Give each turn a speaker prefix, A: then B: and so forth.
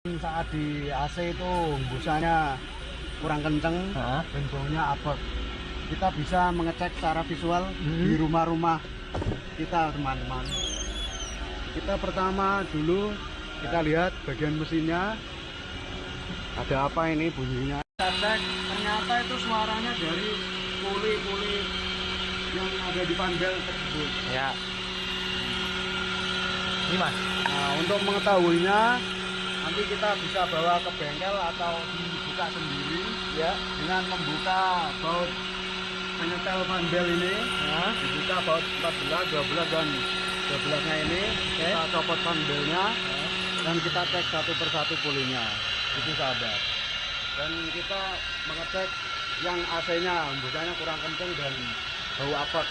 A: Saat di AC itu hembusannya kurang kenceng dan baunya apek. Kita bisa mengecek secara visual di rumah-rumah kita, teman-teman. Kita pertama dulu kita lihat bagian mesinnya ada apa ini bunyinya. Kita cek, ternyata itu suaranya dari puli-puli yang ada di panbel tersebut.
B: Ya. Ini mas.
A: Nah, untuk mengetahuinya nanti kita bisa bawa ke bengkel atau dibuka sendiri ya, dengan membuka baut penyetel panbel ini ya, dibuka baut 14, 12 dan 12-nya ini. Kita copot panbelnya dan kita cek satu persatu pulinya, itu sahabat. Dan kita mengecek yang AC-nya hembusannya kurang kenceng dan bau apek.